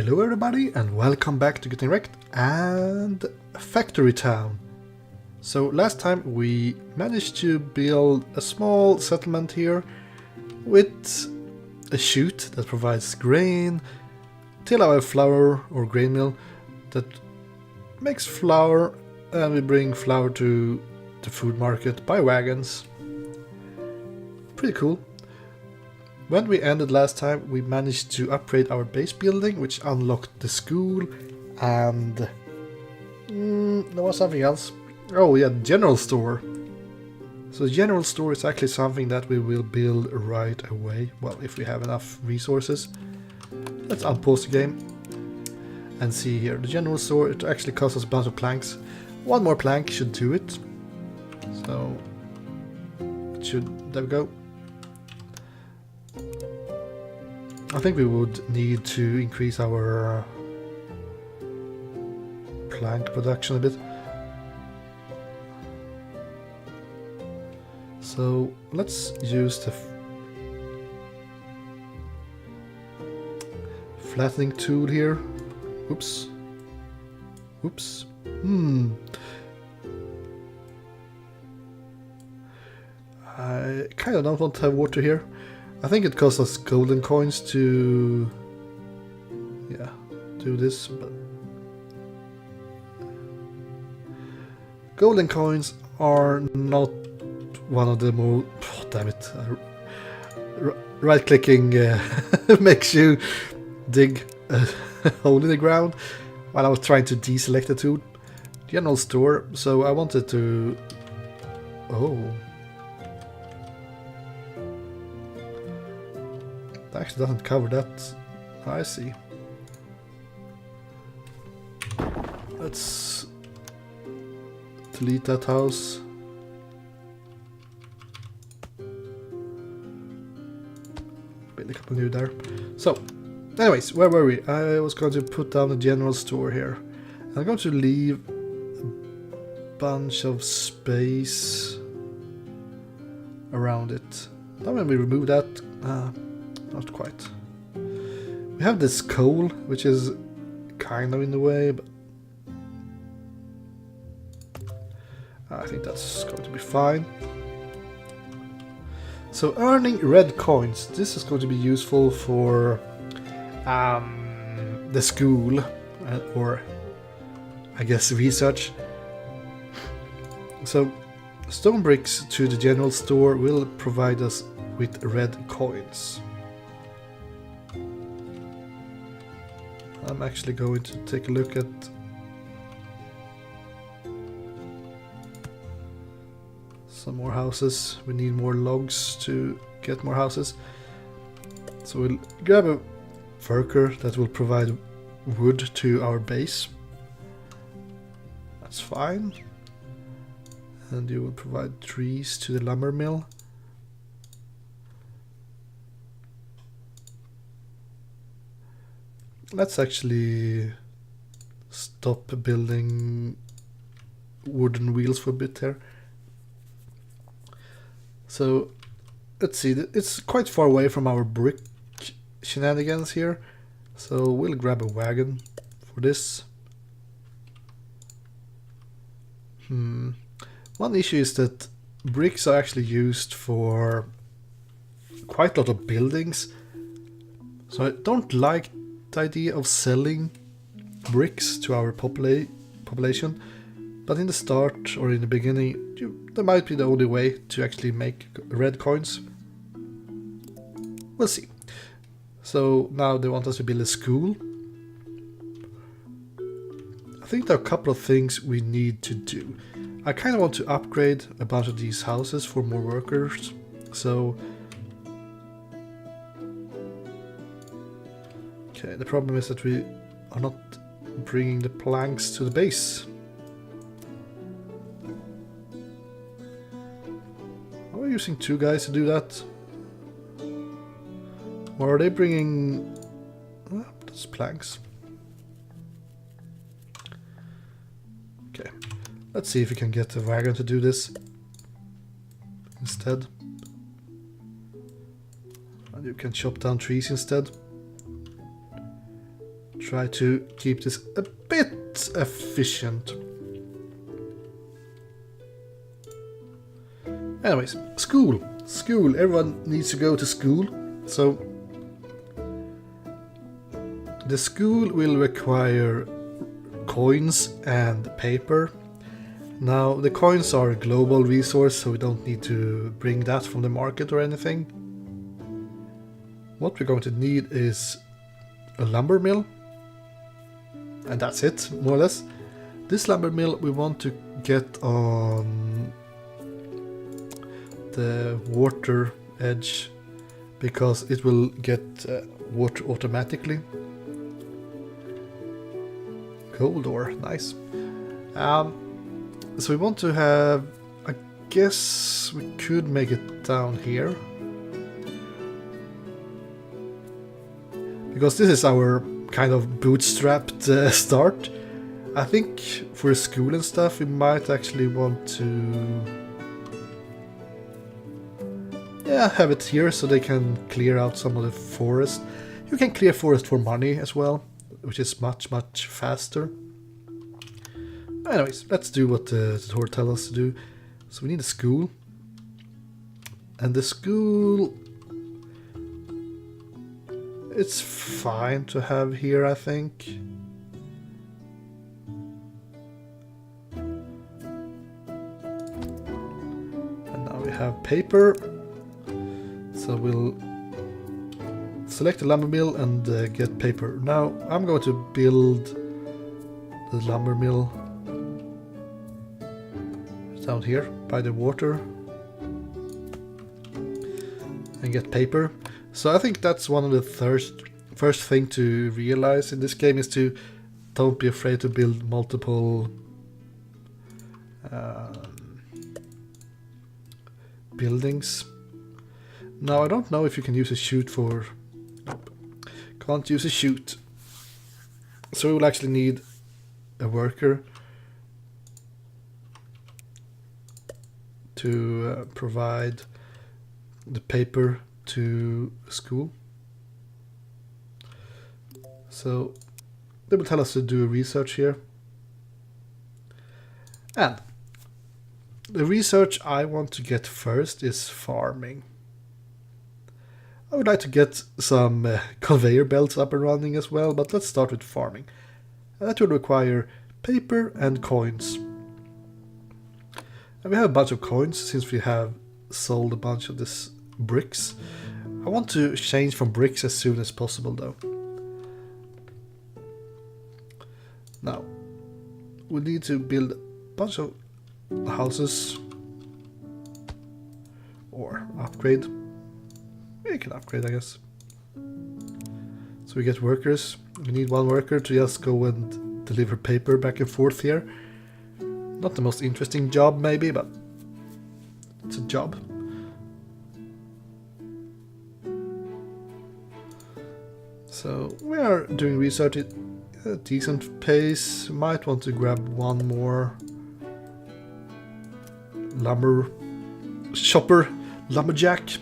Hello everybody and welcome back to Getting Wrecked and Factory Town. So last time we managed to build a small settlement here with a chute that provides grain, till our flour or grain mill that makes flour, and we bring flour to the food market by wagons. Pretty cool. When we ended last time, we managed to upgrade our base building, which unlocked the school, and there was something else. Oh yeah, general store. So the general store is actually something that we will build right away. Well, if we have enough resources. Let's unpause the game and see here. The general store, it actually costs us a bunch of planks. One more plank should do it. So, there we go. I think we would need to increase our plank production a bit. So let's use the flattening tool here. Oops. Oops. I kind of don't want to have water here. I think it costs us golden coins to do this, but golden coins are not one of the more... Oh, damn it. Right clicking makes you dig a hole in the ground while I was trying to deselect the tool. General store, so I wanted to... Oh. It actually doesn't cover that. I see. Let's delete that house. Build a couple new there. So, anyways, where were we? I was going to put down the general store here. I'm going to leave a bunch of space around it. Now when we remove that, not quite. We have this coal, which is kind of in the way, but I think that's going to be fine. So earning red coins. This is going to be useful for the school, or I guess research. So stone bricks to the general store will provide us with red coins. I'm actually going to take a look at some more houses. We need more logs to get more houses. So we'll grab a worker that will provide wood to our base. That's fine. And you will provide trees to the lumber mill. Let's actually stop building wooden wheels for a bit here. So let's see, it's quite far away from our brick shenanigans here. So we'll grab a wagon for this. One issue is that bricks are actually used for quite a lot of buildings. So I don't like the idea of selling bricks to our population, but in the start or in the beginning that might be the only way to actually make red coins. We'll see. So now they want us to build a school. I think there are a couple of things we need to do. I kind of want to upgrade a bunch of these houses for more workers. So okay, the problem is that we are not bringing the planks to the base. Are we using two guys to do that? Or are they bringing... Oh, that's planks. Okay, let's see if we can get the wagon to do this instead. And you can chop down trees instead. try to keep this a bit efficient. Anyways, school. School. Everyone needs to go to school. So the school will require coins and paper. Now the coins are a global resource, so we don't need to bring that from the market or anything. What we're going to need is a lumber mill. And that's it, more or less. This lumber mill we want to get on the water edge because it will get water automatically. Cold ore, nice. So we want to have, I guess we could make it down here. Because this is our kind of bootstrapped start. I think for school and stuff we might actually want to have it here so they can clear out some of the forest. You can clear forest for money as well, which is much faster. Anyways, let's do what the tutorial tells us to do. So we need a school. And the school, it's fine to have here, I think. And now we have paper. So we'll select the lumber mill and get paper. Now I'm going to build the lumber mill down here by the water and get paper. So I think that's one of the first thing to realize in this game is to don't be afraid to build multiple buildings. Now I don't know if you can use a chute for... Nope. Can't use a chute. So we will actually need a worker to provide the paper to school. So they will tell us to do research here. And the research I want to get first is farming. I would like to get some conveyor belts up and running as well, but let's start with farming. And that will require paper and coins. And we have a bunch of coins since we have sold a bunch of this bricks. I want to change from bricks as soon as possible though. Now, we need to build a bunch of houses or upgrade. We can upgrade, I guess. So we get workers. We need one worker to just go and deliver paper back and forth here. Not the most interesting job maybe, but it's a job. So we are doing research at a decent pace. Might want to grab one more lumber shopper, lumberjack.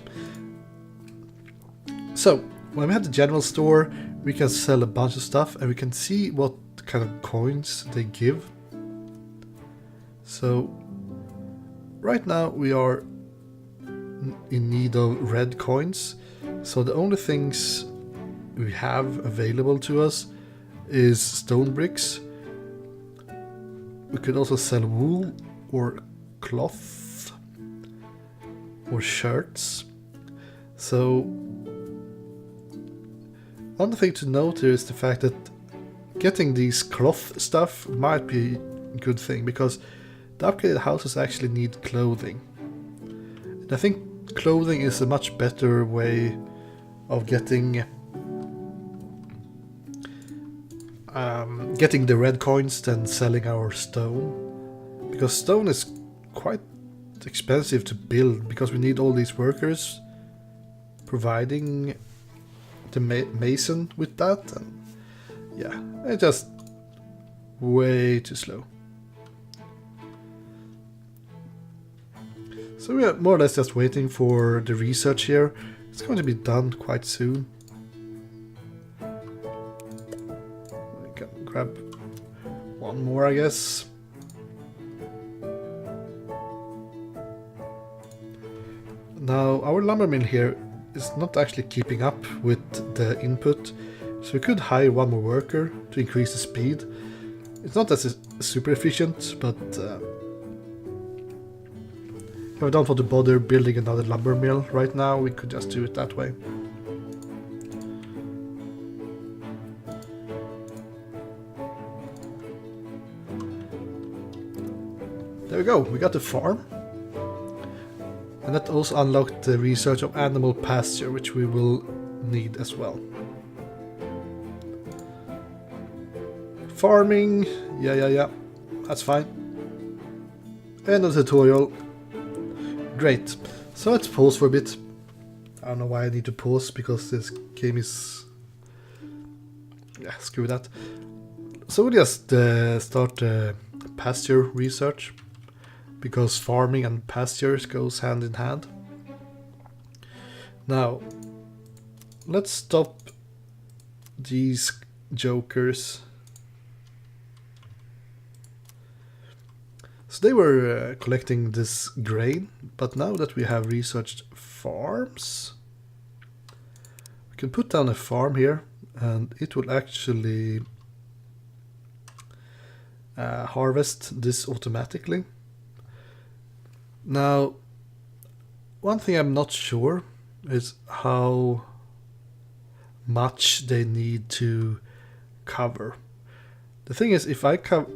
So when we have the general store, we can sell a bunch of stuff and we can see what kind of coins they give. So right now we are in need of red coins. So the only things we have available to us is stone bricks. We could also sell wool or cloth or shirts. So one thing to note here is the fact that getting these cloth stuff might be a good thing because the upgraded houses actually need clothing. And I think clothing is a much better way of getting the red coins than selling our stone. Because stone is quite expensive to build because we need all these workers providing the mason with that, and yeah, it's just way too slow. So we are more or less just waiting for the research here. It's going to be done quite soon. grab one more, I guess. Now, our lumber mill here is not actually keeping up with the input, so we could hire one more worker to increase the speed. It's not as super efficient, but if I don't want to bother building another lumber mill right now, we could just do it that way. There we go, we got the farm. And that also unlocked the research of animal pasture, which we will need as well. Farming, yeah, that's fine. End of the tutorial. Great. So let's pause for a bit. I don't know why I need to pause, because this game is... yeah, screw that. So we'll just start pasture research, because farming and pastures goes hand in hand. Now, let's stop these jokers. So they were collecting this grain, but now that we have researched farms, we can put down a farm here, and it will actually harvest this automatically. Now, one thing I'm not sure is how much they need to cover. The thing is, if I cover,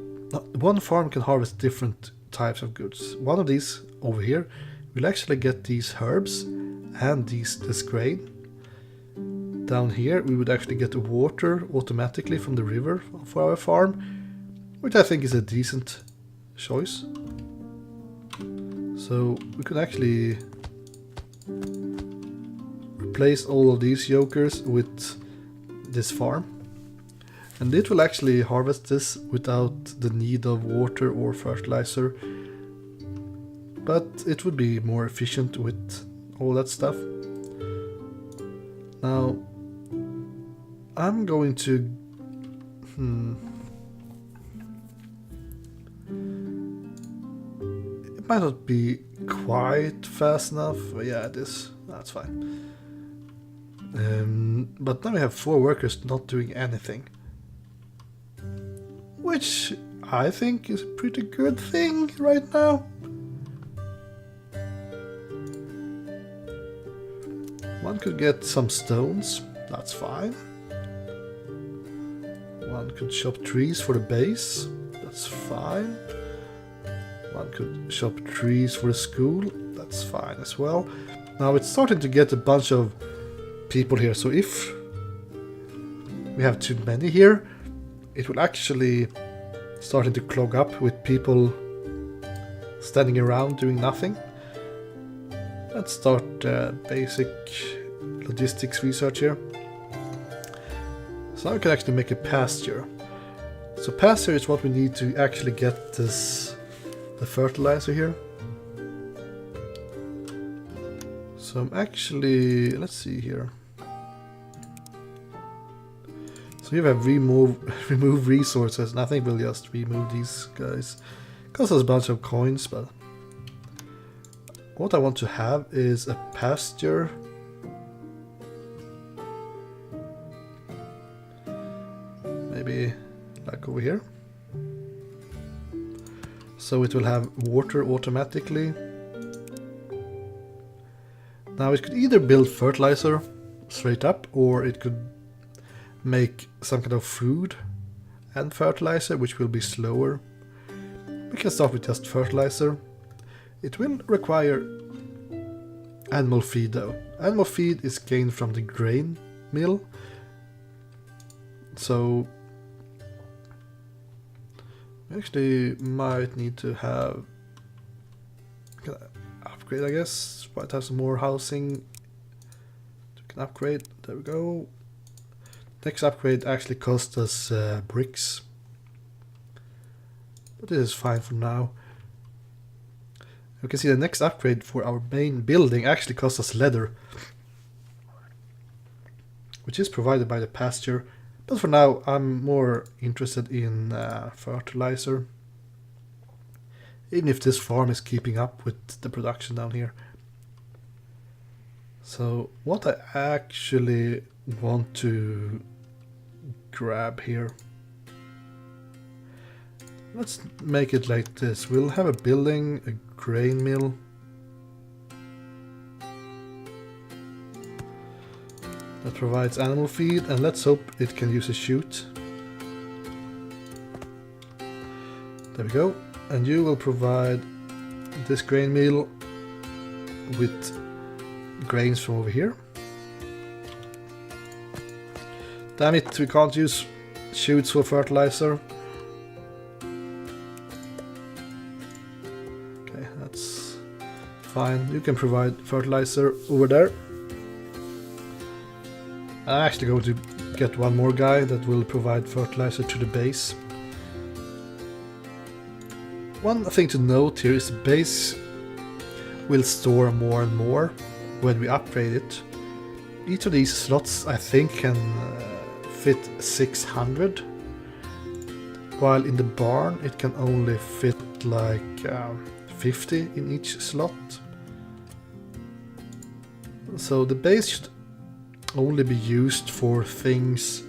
one farm can harvest different types of goods. One of these over here will actually get these herbs and this grain. Down here we would actually get the water automatically from the river for our farm, which I think is a decent choice. So we could actually replace all of these jokers with this farm. And it will actually harvest this without the need of water or fertilizer. But it would be more efficient with all that stuff. Now, I'm going to... It might not be quite fast enough. Yeah, it is. That's fine. But now we have 4 workers not doing anything. Which I think is a pretty good thing right now. One could get some stones, that's fine. One could chop trees for the base, that's fine. One could chop trees for the school, that's fine as well. Now it's starting to get a bunch of people here, so if we have too many here, it will actually starting to clog up with people standing around doing nothing. Let's start basic logistics research here. So now we can actually make a pasture. So pasture is what we need to actually get the fertilizer here. So I'm actually, let's see here. So you have remove resources, and I think we'll just remove these guys. Costs us a bunch of coins, but what I want to have is a pasture. Maybe like over here. So it will have water automatically. Now it could either build fertilizer straight up, or it could make some kind of food and fertilizer, which will be slower. We can start with just fertilizer. It will require animal feed though. Animal feed is gained from the grain mill. So we actually might need to have upgrade, I guess. Might have some more housing. We can upgrade. There we go. Next upgrade actually cost us bricks. But this is fine for now. You can see the next upgrade for our main building actually cost us leather, which is provided by the pasture. But for now, I'm more interested in fertilizer. Even if this farm is keeping up with the production down here. So what I actually want to grab here. Let's make it like this. We'll have a building, a grain mill. That provides animal feed, and let's hope it can use a chute. There we go. And you will provide this grain mill with grains from over here. Damn it, we can't use chutes for fertilizer. Okay, that's fine. You can provide fertilizer over there. I'm actually going to get one more guy that will provide fertilizer to the base. One thing to note here is the base will store more and more when we upgrade it. Each of these slots I think can fit 600, while in the barn it can only fit like 50 in each slot. So the base should only be used for things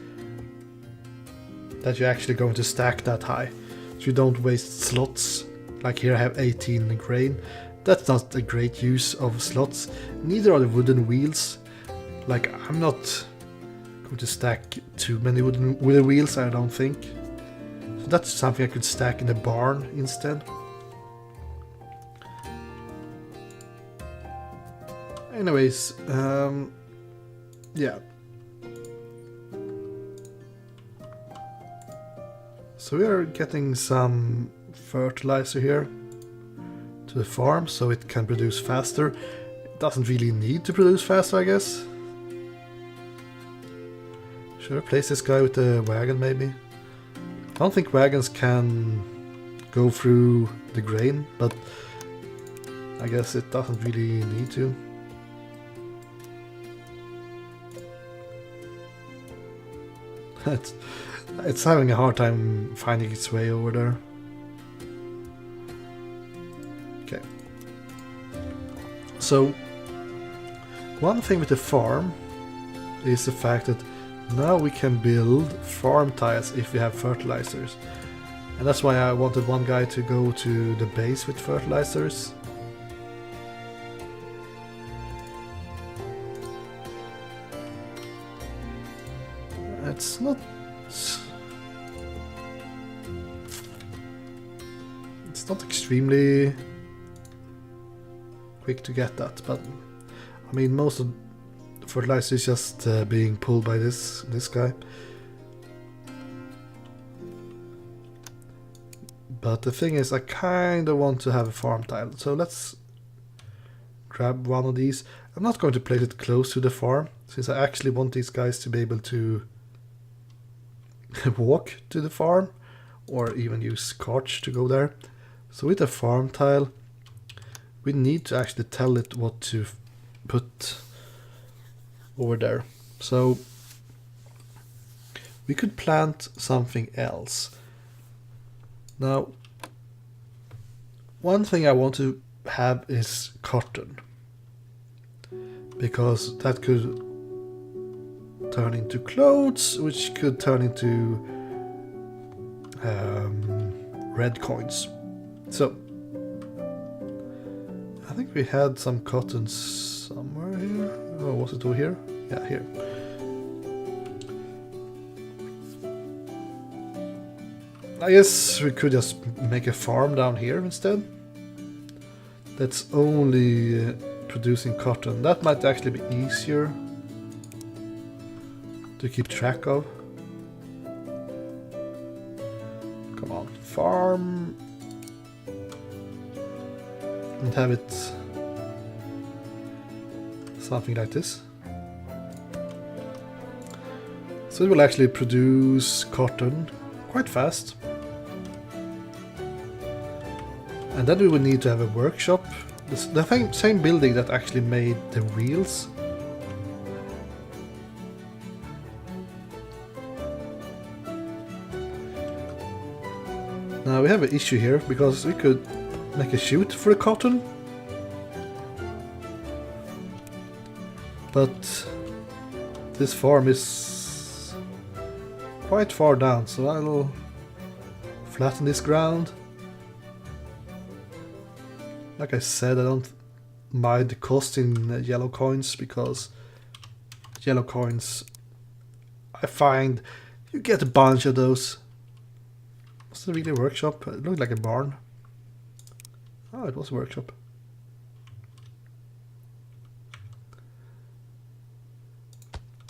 that you're actually going to stack that high. So you don't waste slots. Like here I have 18 grain. That's not a great use of slots. Neither are the wooden wheels. Like I'm not going to stack too many wooden wheels, I don't think. So that's something I could stack in the barn instead. Anyways, yeah. So we are getting some fertilizer here to the farm so it can produce faster. It doesn't really need to produce faster, I guess. Should I replace this guy with a wagon maybe? I don't think wagons can go through the grain, but I guess it doesn't really need to. It's having a hard time finding its way over there. Okay. So, one thing with the farm is the fact that now we can build farm tiles if we have fertilizers. And that's why I wanted one guy to go to the base with fertilizers. It's not... It's not extremely quick to get that, but I mean most of the fertilizer is just being pulled by this guy. But the thing is, I kind of want to have a farm tile, so let's grab one of these. I'm not going to place it close to the farm, since I actually want these guys to be able to walk to the farm, or even use carts to go there. So with a farm tile, we need to actually tell it what to put over there. So we could plant something else. Now, one thing I want to have is cotton, because that could turn into clothes, which could turn into red coins. So I think we had some cotton somewhere here. Oh, was it over here? Yeah, here. I guess we could just make a farm down here instead. That's only producing cotton. That might actually be easier to keep track of. Come on, farm. And have it something like this. So it will actually produce cotton quite fast. And then we will need to have a workshop. The same building that actually made the wheels. Now we have an issue here because we could make a chute for the cotton, but this farm is quite far down, so I'll flatten this ground. Like I said, I don't mind the cost in yellow coins, because yellow coins, I find you get a bunch of those. Was it really a workshop? It looked like a barn. Oh, it was a workshop.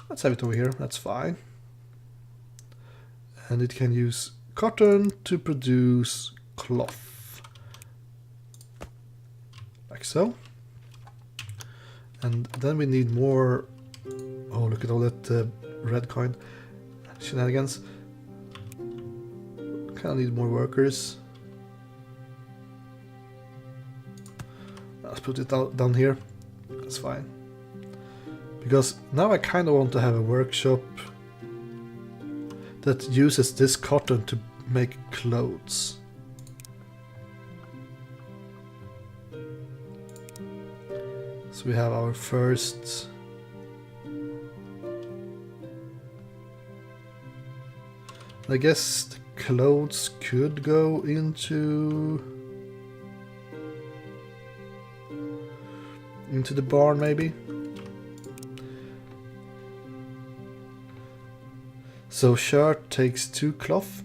Let's have it over here, that's fine. And it can use cotton to produce cloth. Like so. And then we need more. Oh, look at all that red coin shenanigans. Kinda need more workers. Let's put it down here. That's fine. Because now I kind of want to have a workshop that uses this cotton to make clothes. So we have our first I guess the clothes could go into the barn maybe. So shirt takes 2 cloth.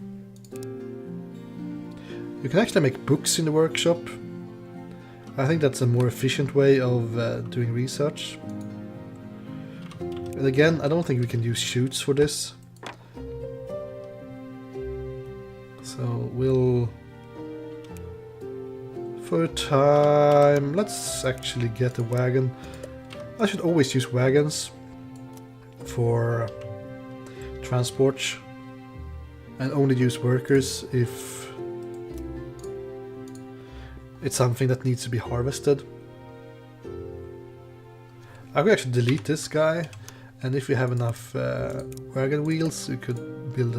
You can actually make books in the workshop. I think that's a more efficient way of doing research. And again, I don't think we can use chutes for this. So we'll, for a time, let's actually get a wagon. I should always use wagons for transport and only use workers if it's something that needs to be harvested. I could actually delete this guy, and if we have enough wagon wheels, we could build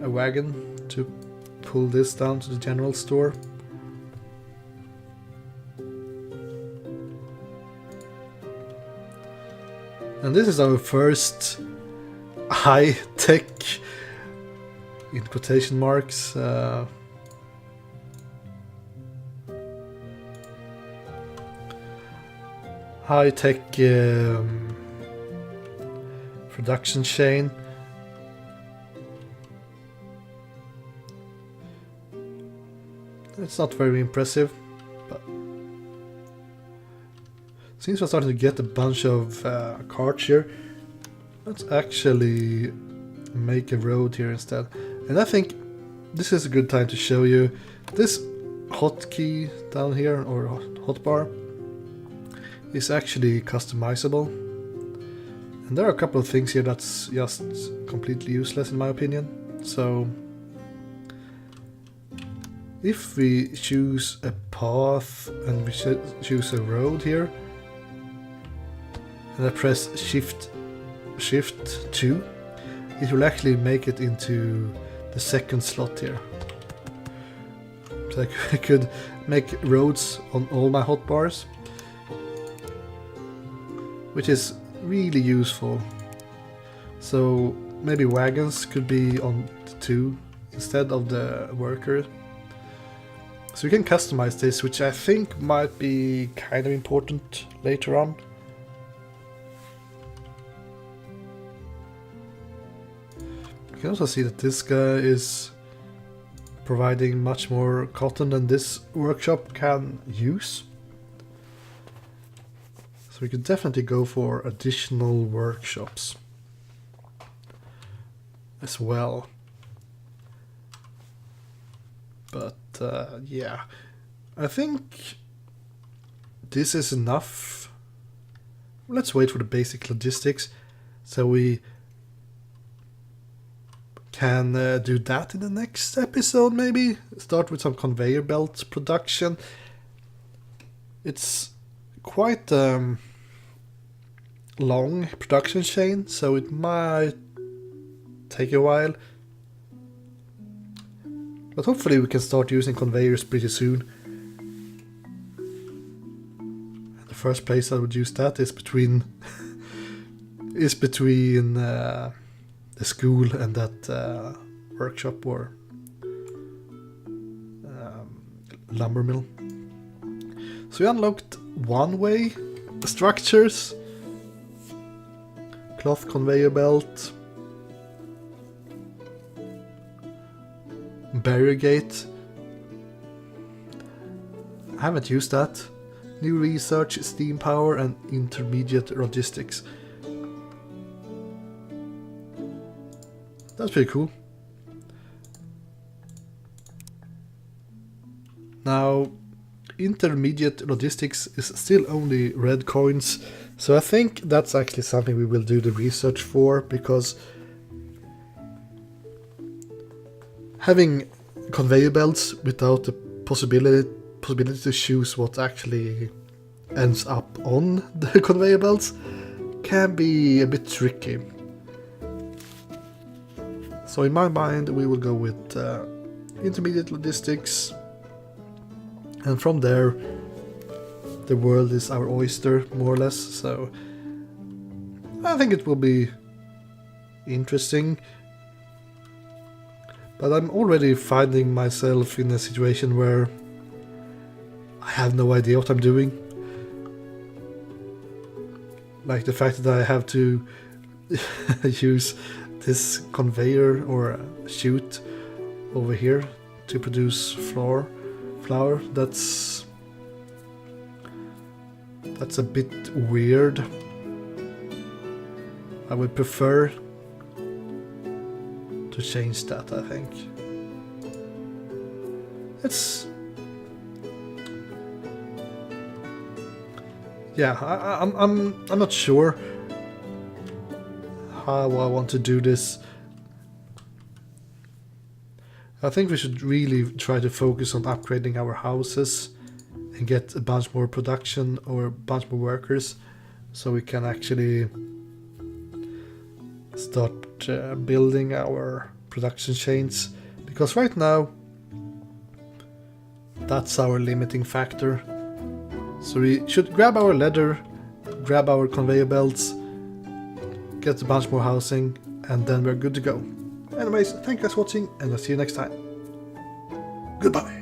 a wagon to pull this down to the general store. And this is our first high-tech, in quotation marks, high-tech production chain. It's not very impressive, but since we're starting to get a bunch of carts here, let's actually make a road here instead. And I think this is a good time to show you this hotkey down here, or hotbar, is actually customizable. And there are a couple of things here that's just completely useless in my opinion. So if we choose a path and we choose a road here, and I press Shift 2, it will actually make it into the second slot here. So I could make roads on all my hotbars, which is really useful. So maybe wagons could be on 2 instead of the worker. So you can customize this, which I think might be kind of important later on. You can also see that this guy is providing much more cotton than this workshop can use. So we could definitely go for additional workshops as well. But yeah, I think this is enough. Let's wait for the basic logistics so we can do that in the next episode maybe. Start with some conveyor belt production. It's quite long production chain, so it might take a while. But hopefully we can start using conveyors pretty soon. The first place I would use that is between the school and that workshop or lumber mill. So we unlocked one-way structures, cloth conveyor belt, barrier gate. I haven't used that. New research, steam power and intermediate logistics. That's pretty cool. Now, intermediate logistics is still only red coins, so I think that's actually something we will do the research for, because having conveyor belts without the possibility to choose what actually ends up on the conveyor belts can be a bit tricky. So in my mind we will go with intermediate logistics, and from there the world is our oyster, more or less, so I think it will be interesting. But I'm already finding myself in a situation where I have no idea what I'm doing. Like the fact that I have to use this conveyor or chute over here to produce flour. That's a bit weird. I would prefer to change that, I think. It's... yeah, I'm not sure how I want to do this. I think we should really try to focus on upgrading our houses and get a bunch more production or a bunch more workers, so we can actually start building our production chains, because right now that's our limiting factor. So we should grab our leather, grab our conveyor belts, get a bunch more housing, and then we're good to go. Anyways, thank you guys for watching, and I'll see you next time. Goodbye.